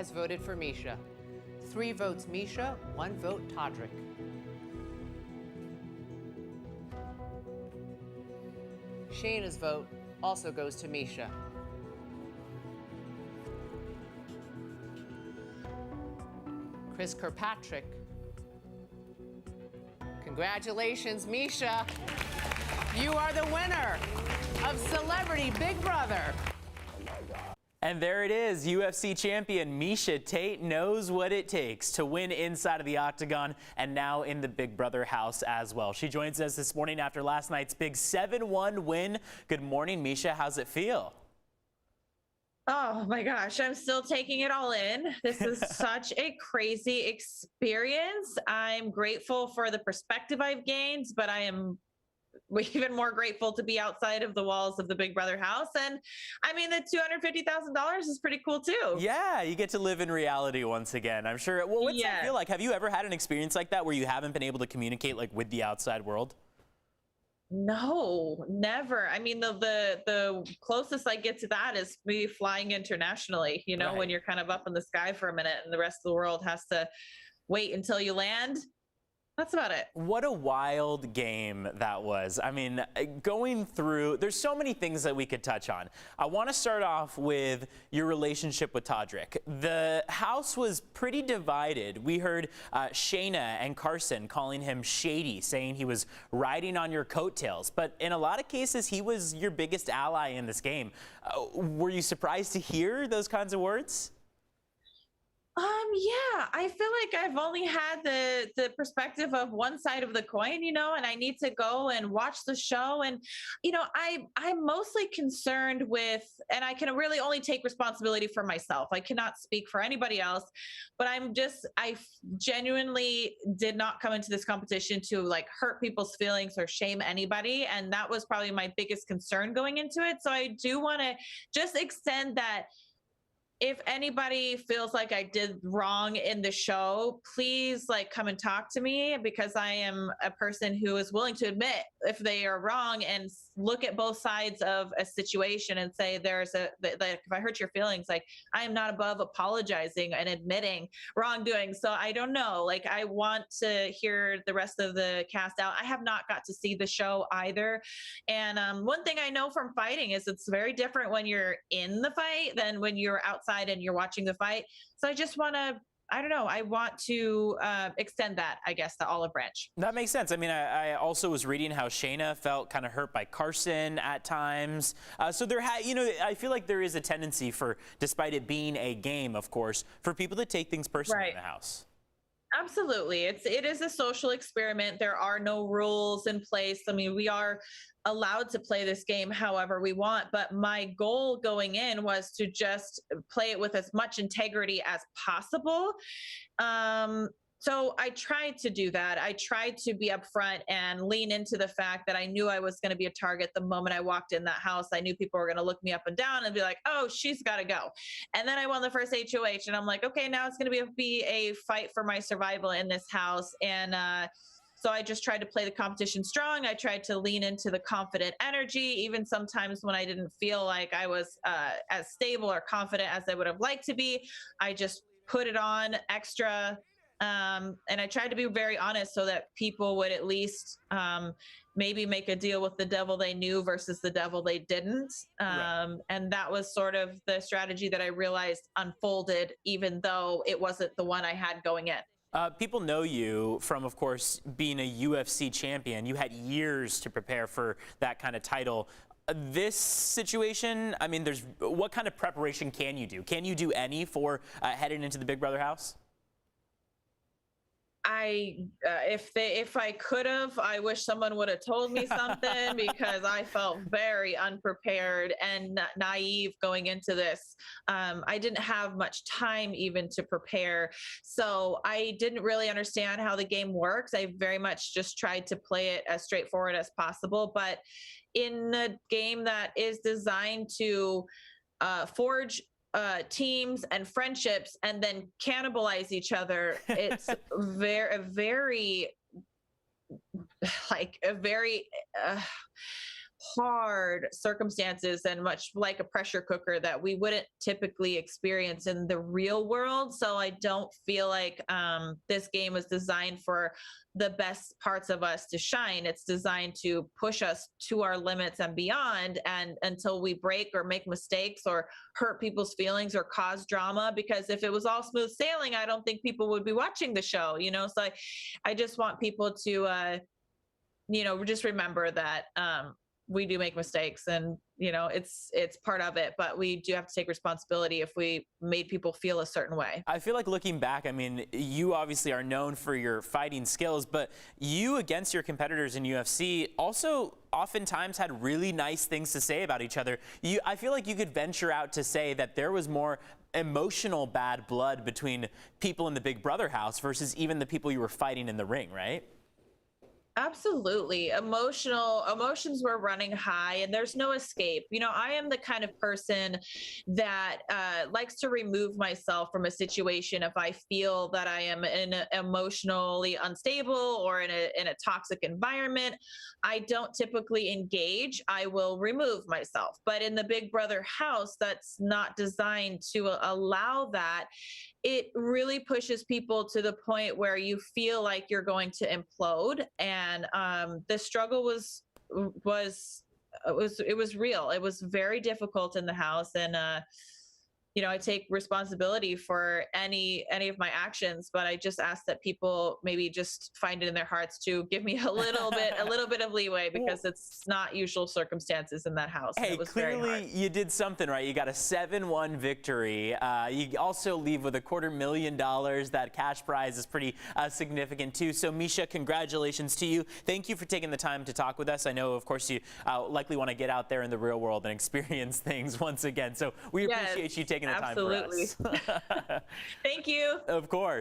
has voted for Miesha. 3 votes Miesha, 1 vote Todrick. Shayna's vote also goes to Miesha. Chris Kirkpatrick. Congratulations, Miesha. You are the winner of Celebrity Big Brother. And there it is, UFC champion Miesha Tate knows what it takes to win inside of the octagon and now in the Big Brother house as well. She joins us this morning after last night's big 7-1 win. Good morning, Miesha. How's it feel? Oh my gosh, I'm still taking it all in. This is such a crazy experience. I'm grateful for the perspective I've gained, but I am even more grateful to be outside of the walls of the Big Brother house. And I mean, the $250,000 is pretty cool too. Yeah, you get to live in reality once again, I'm sure. Well, what's that feel like? Have you ever had an experience like that where you haven't been able to communicate like with the outside world? No, never. I mean, the closest I get to that is me flying internationally, you know, Right. when you're kind of up in the sky for a minute and the rest of the world has to wait until you land. That's about it. What a wild game that was. I mean, going through, there's so many things that we could touch on. I want to start off with your relationship with Todrick. The house was pretty divided. We heard Shayna and Carson calling him shady, saying he was riding on your coattails. But in a lot of cases, he was your biggest ally in this game. Were you surprised to hear those kinds of words? Yeah, I feel like I've only had the perspective of one side of the coin, you know, and I need to go and watch the show. And, you know, I'm mostly concerned with, and I can really only take responsibility for myself. I cannot speak for anybody else, but I genuinely did not come into this competition to like hurt people's feelings or shame anybody. And that was probably my biggest concern going into it. So I do want to just extend that. If anybody feels like I did wrong in the show, please like come and talk to me, because I am a person who is willing to admit if they are wrong and look at both sides of a situation and say like if I hurt your feelings, like I am not above apologizing and admitting wrongdoing. So I don't know, like I want to hear the rest of the cast out. I have not got to see the show either. And one thing I know from fighting is it's very different when you're in the fight than when you're outside and you're watching the fight. So I just want to, I don't know, I want to extend that, I guess, to Olive Branch. That makes sense. I mean, I also was reading how Shayna felt kind of hurt by Carson at times. So there you know, I feel like there is a tendency for, despite it being a game, of course, for people to take things personally in the house. Absolutely. It is a social experiment. There are no rules in place. I mean, we are allowed to play this game however we want, but my goal going in was to just play it with as much integrity as possible. So I tried to do that. I tried to be upfront and lean into the fact that I knew I was going to be a target the moment I walked in that house. I knew people were going to look me up and down and be like, oh, she's got to go. And then I won the first HOH and I'm like, okay, now it's going to be a fight for my survival in this house. And so I just tried to play the competition strong. I tried to lean into the confident energy, even sometimes when I didn't feel like I was as stable or confident as I would have liked to be. I just put it on extra. And I tried to be very honest so that people would at least maybe make a deal with the devil they knew versus the devil they didn't. Right. And that was sort of the strategy that I realized unfolded, even though it wasn't the one I had going in. People know you from, of course, being a UFC champion. You had years to prepare for that kind of title. This situation, I mean, what kind of preparation can you do? Can you do any for heading into the Big Brother house? If I could have, I wish someone would have told me something because I felt very unprepared and naive going into this. I didn't have much time even to prepare. So I didn't really understand how the game works. I very much just tried to play it as straightforward as possible. But in a game that is designed to forge teams and friendships and then cannibalize each other, it's very hard circumstances and much like a pressure cooker that we wouldn't typically experience in the real world. So I don't feel like this game was designed for the best parts of us to shine. It's designed to push us to our limits and beyond, and until we break or make mistakes or hurt people's feelings or cause drama. Because if it was all smooth sailing, I don't think people would be watching the show, you know? So I just want people to, just remember that we do make mistakes, and it's part of it, but we do have to take responsibility if we made people feel a certain way. I feel like looking back, I mean, you obviously are known for your fighting skills, but you against your competitors in UFC also oftentimes had really nice things to say about each other. I feel like you could venture out to say that there was more emotional bad blood between people in the Big Brother house versus even the people you were fighting in the ring, right? Absolutely. Emotions were running high, and there's no escape. I am the kind of person that likes to remove myself from a situation if I feel that I am emotionally unstable or in a toxic environment. I don't typically engage. I will remove myself. But in the Big Brother house, that's not designed to allow that. It really pushes people to the point where you feel like you're going to implode. And the struggle was real. It was very difficult in the house. And I take responsibility for any of my actions, but I just ask that people maybe just find it in their hearts to give me a little bit of leeway, because it's not usual circumstances in that house. Hey, it was clearly you did something right. You got a 7-1 victory. You also leave with $250,000. That cash prize is pretty significant too. So Miesha, congratulations to you. Thank you for taking the time to talk with us. I know, of course, you likely want to get out there in the real world and experience things once again. So we appreciate you taking the time for us. Thank you. Of course.